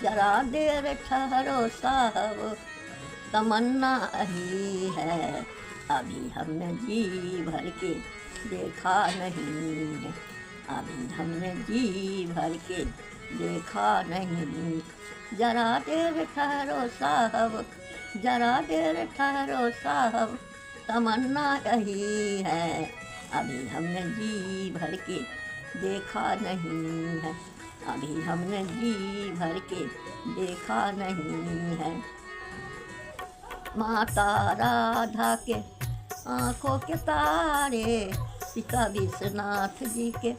जरा देर ठहरो साहब, तमन्ना ही है, अभी हमने जी भर के देखा नहीं है, अभी हमने जी भर के देखा नहीं। जरा देर ठहरो साहब, जरा देर ठहरो साहब, तमन्ना यही है, अभी हमने जी भर के देखा नहीं है, अभी हमने जी भर के देखा नहीं है। माता राधा के आँखों के तारे, पिता विश्वनाथ जी के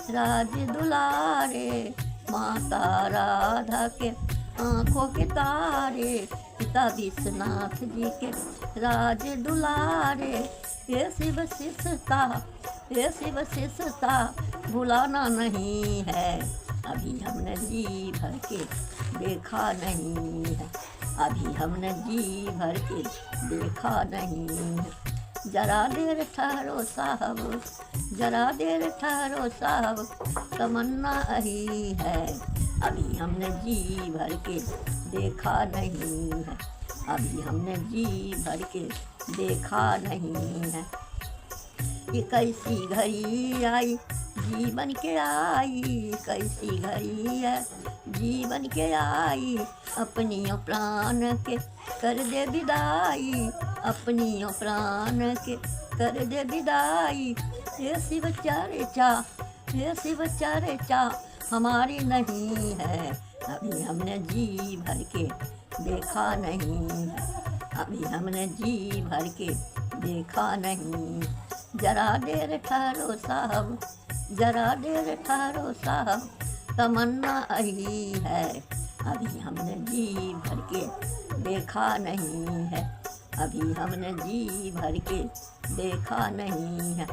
राज दुलारे, माता राधा के आँखों के तारे, पिता विश्वनाथ जी के राज दुलारे। ये शिव शिष्यता, ये शिव शिष्यता भुलाना नहीं है, अभी हमने जी भर के देखा नहीं है, अभी हमने जी भर के देखा नहीं है। जरा देर ठहरो साहब, जरा देर ठहरो साहब, तमन्ना ही है, अभी हमने जी भर के देखा नहीं है, अभी हमने जी भर के देखा नहीं है। ये कैसी घड़ी आई जीवन के आई, कैसी घड़ी है जीवन के आई, अपनियों प्राण के कर दे विदाई, अपनियों प्राण के कर दे विदाई। ये शिव चर्चा, ये शिव चर्चा हमारी नहीं है, अभी हमने जी भर के देखा नहीं है, अभी हमने जी भर के देखा नहीं। जरा देर ठहरो साहब, जरा देर ठहरो साहब, तमन्ना ही है, अभी हमने जी भर के देखा नहीं है, अभी हमने जी भर के देखा नहीं है।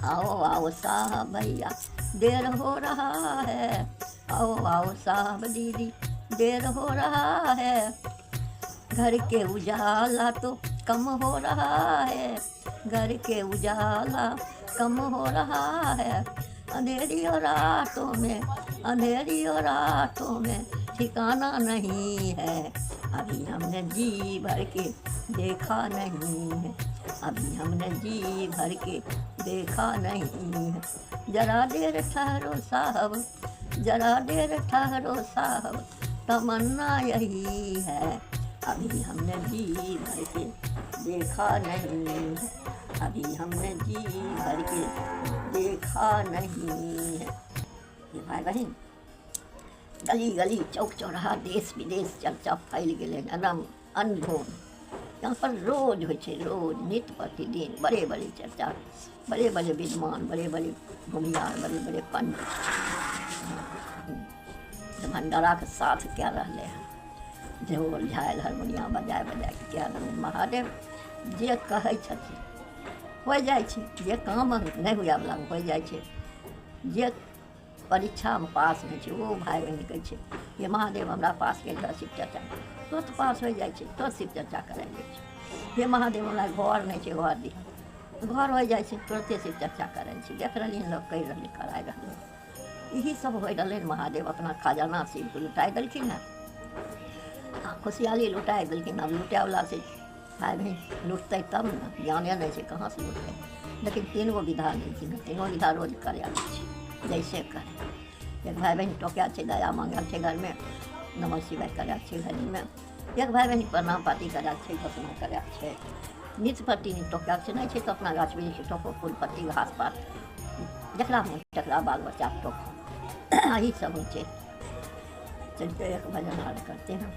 आओ आओ साहब भैया देर हो रहा है, आओ आओ साहब दीदी देर हो रहा है, घर के उजाला तो कम हो रहा है, घर के उजाला कम हो रहा है, अंधेरी और रातों में, अंधेरी और रातों में ठिकाना नहीं है, अभी हमने जी भर के देखा नहीं है, अभी हमने जी भर के देखा नहीं है। जरा देर ठहरो साहब, जरा देर ठहरो साहब, तमन्ना यही है, अभी हमने जी भर के देखा नहीं है, अभी हमने जी भर के देखा नहीं है। ये भाई बहन गली गली चौक चौराहा देश विदेश चर्चा फैल गए एकदम अनधोन। यहाँ पर रोज हो, रोज नित्य प्रतिदिन बड़े बड़े चर्चा, बड़े बड़े विद्वान, बड़े बड़े भूमियार, बड़े बड़े पंडित भंडारा के साथ क्या रहे हैं, ढोल झाल हारमोनिया बजाय बजाय के क्या रहे। महादेव जे कहै छथिन हो जाइ छै, जे काम नहीं हुआ वाला हो जाइ छै, जे परीक्षा में पास नहीं छै वो भाई बहन कहै छै ये महादेव हमरा पास के शिव चर्चा तुरंत पास हो जाइ छै, तुरंत शिव चर्चा करा लै छै। हे महादेव हमरा घर नहीं छै, घर दी, घर हो जाइ छै तुरंते शिव चर्चा करै छै। देख रही लोग कहि रहलै कराय रहलै, यही सब हो रहलै। महादेव अपना खजाना शिव को लुटाई देलखिन है, खुशहाली लुटाई देलखिन। अब लुटावला से भाई बहन लुटतै तब न, ज्ञाने नहीं छै कहाँ से लुटतै। लेकिन तीन गो विधा देलखिन, तीनों विधा रोज करे छै जैसे करे। एक भाई बहन टोकया छै, दया मांगल छै घर में, नमः शिवाय करे छै घर में। एक भाई बहन प्रणाम पाती करे छै, घोषणा करे छै। नित्य पत्ती टोकया छै नहीं छै तो अपना गाछ वृक्ष टोको, फूल पत्ती घास पात जकरा मन तकरा बाल बच्चा टोको, यही सब हो छै। चलते एक भजन हार करते हैं।